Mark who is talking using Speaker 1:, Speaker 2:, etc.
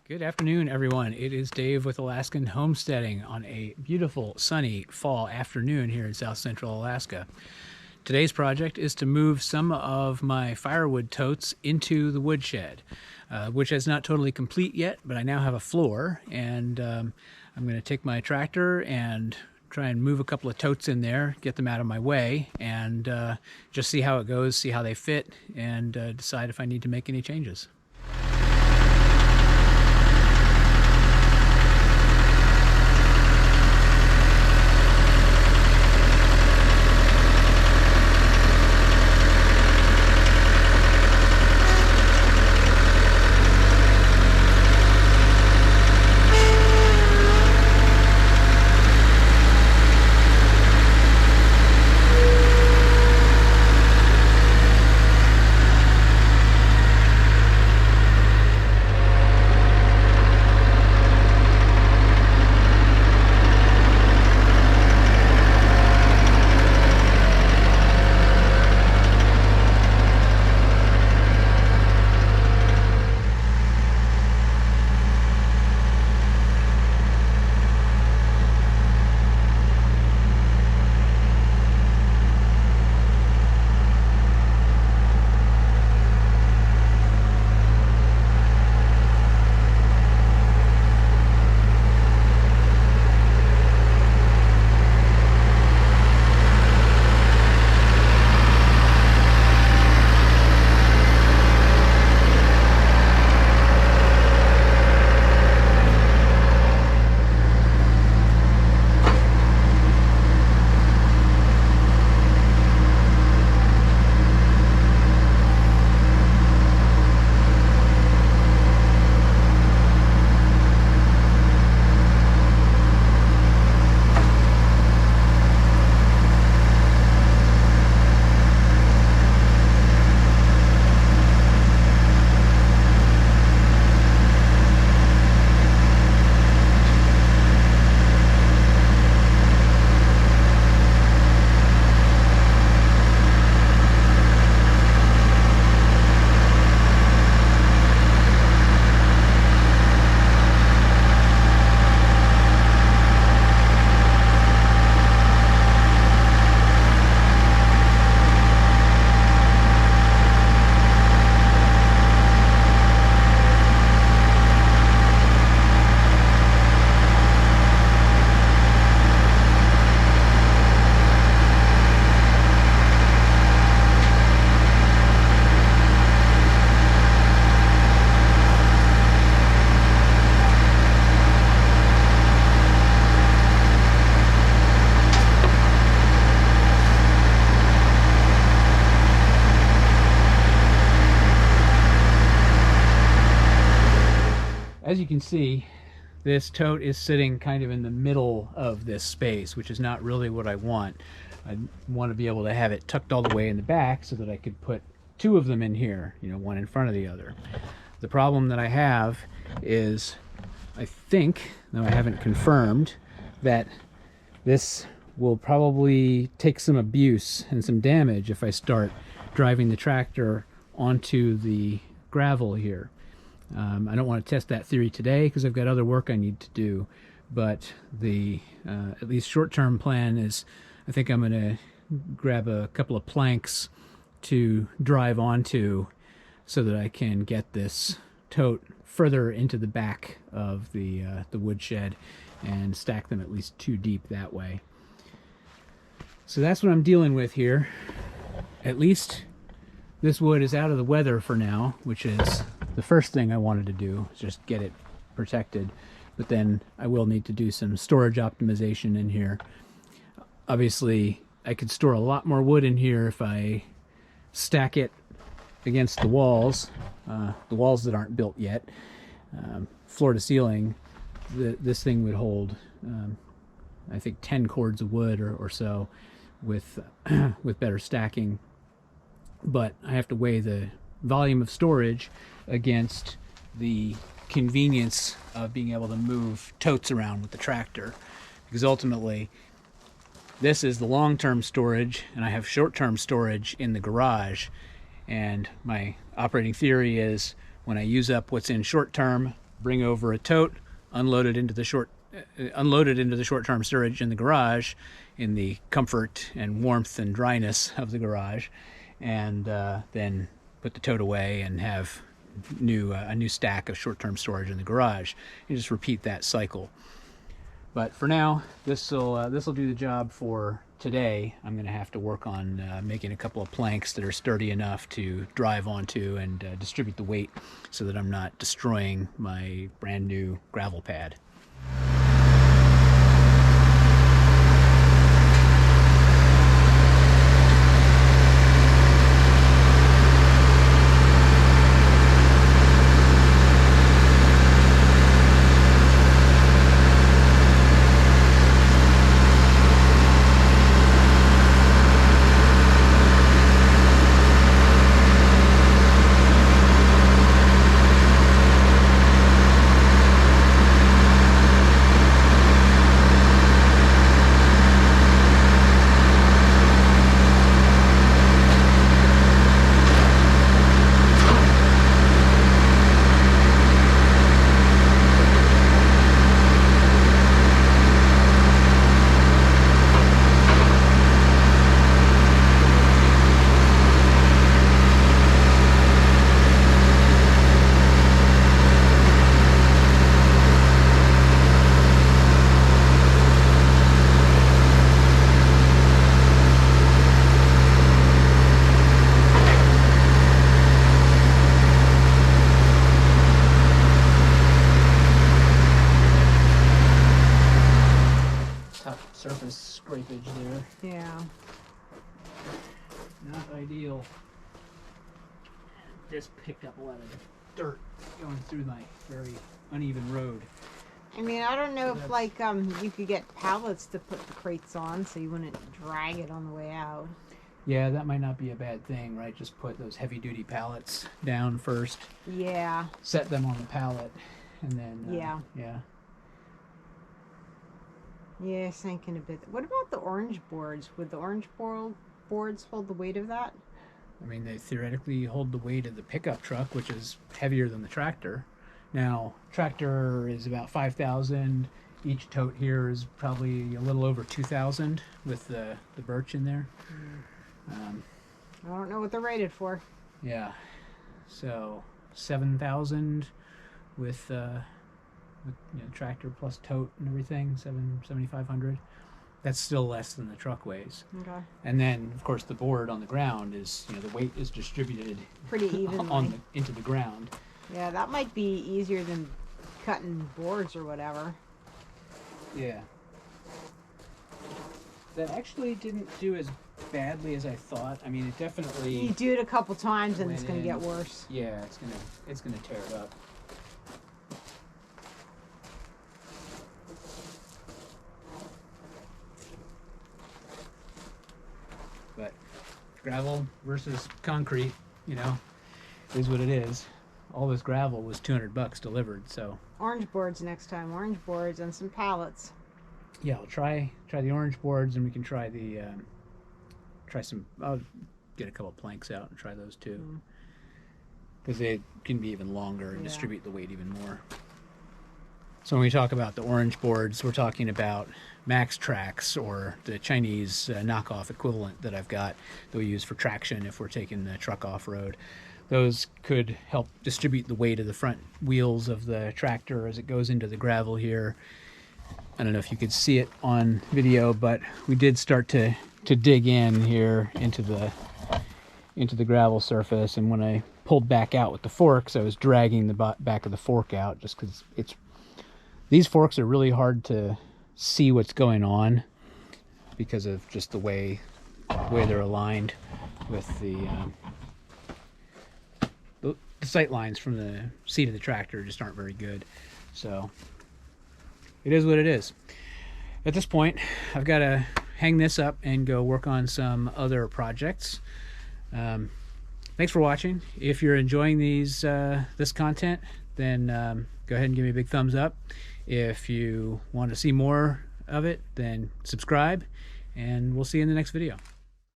Speaker 1: Good afternoon, everyone. It is Dave with Alaskan Homesteading on a beautiful, sunny fall afternoon here in South Central Alaska. Today's project is to move some of my firewood totes into the woodshed, which is not totally complete yet, but I now have a floor, and I'm going to take my tractor and try and move a couple of totes in there, get them out of my way, and just see how it goes, see how they fit, and decide if I need to make any changes. As you can see, this tote is sitting kind of in the middle of this space, which is not really what I want. I want to be able to have it tucked all the way in the back so that I could put two of them in here, one in front of the other. The problem that I have is, I think, though I haven't confirmed, that this will probably take some abuse and some damage if I start driving the tractor onto the gravel here. I don't want to test that theory today because I've got other work I need to do, but the at least short-term plan is I think I'm going to grab a couple of planks to drive onto so that I can get this tote further into the back of the woodshed and stack them at least 2 deep that way. So that's what I'm dealing with here. At least this wood is out of the weather for now, which is the first thing I wanted to do, is just get it protected. But then I will need to do some storage optimization in here. Obviously, I could store a lot more wood in here if I stack it against the walls that aren't built yet. Floor to ceiling, this thing would hold, I think, 10 cords of wood or so with better stacking. But I have to weigh the volume of storage against the convenience of being able to move totes around with the tractor, because ultimately this is the long-term storage and I have short-term storage in the garage, and my operating theory is when I use up what's in short-term, bring over a tote, unload it into the short-term storage in the garage, in the comfort and warmth and dryness of the garage, and then put the tote away and have a new stack of short-term storage in the garage. You just repeat that cycle. But for now, this will do the job for today. I'm going to have to work on making a couple of planks that are sturdy enough to drive onto and distribute the weight so that I'm not destroying my brand new gravel pad. Surface scrapage there.
Speaker 2: Yeah.
Speaker 1: Not ideal. Just picked up a lot of dirt going through my very uneven road.
Speaker 2: I mean, I don't know if like you could get pallets to put the crates on so you wouldn't drag it on the way out.
Speaker 1: Yeah, that might not be a bad thing, right? Just put those heavy-duty pallets down first.
Speaker 2: Yeah.
Speaker 1: Set them on the pallet, and then
Speaker 2: yeah.
Speaker 1: Yeah.
Speaker 2: Yeah, sinking a bit. What about the orange boards? Would the orange boards hold the weight of that?
Speaker 1: I mean, they theoretically hold the weight of the pickup truck, which is heavier than the tractor. Now, tractor is about 5,000. Each tote here is probably a little over 2,000 with the birch in there.
Speaker 2: I don't know what they're rated for.
Speaker 1: Yeah, so 7,000 with tractor plus tote and everything, 7,500. That's still less than the truck weighs.
Speaker 2: Okay.
Speaker 1: And then, of course, the board on the ground is, the weight is distributed
Speaker 2: pretty evenly
Speaker 1: into the ground.
Speaker 2: Yeah, that might be easier than cutting boards or whatever.
Speaker 1: Yeah. That actually didn't do as badly as I thought. I mean, it definitely.
Speaker 2: You do it a couple times and it's
Speaker 1: went
Speaker 2: going to
Speaker 1: in.
Speaker 2: get worse.
Speaker 1: Yeah, it's gonna tear it up. But gravel versus concrete, is what it is. All this gravel was $200 delivered, so.
Speaker 2: Orange boards next time. Orange boards and some pallets.
Speaker 1: Yeah, I'll try the orange boards, and we can try the I'll get a couple planks out and try those too, because they can be even longer and distribute the weight even more. So when we talk about the orange boards, we're talking about MaxTrax, or the Chinese knockoff equivalent that I've got that we use for traction if we're taking the truck off-road. Those could help distribute the weight of the front wheels of the tractor as it goes into the gravel here. I don't know if you could see it on video, but we did start to dig in here into the gravel surface, and when I pulled back out with the forks, I was dragging the back of the fork out just because these forks are really hard to see what's going on because of just the way they're aligned with the sight lines from the seat of the tractor just aren't very good. So it is what it is. At this point, I've got to hang this up and go work on some other projects. Thanks for watching. If you're enjoying this content, then go ahead and give me a big thumbs up. If you want to see more of it, then subscribe, and we'll see you in the next video.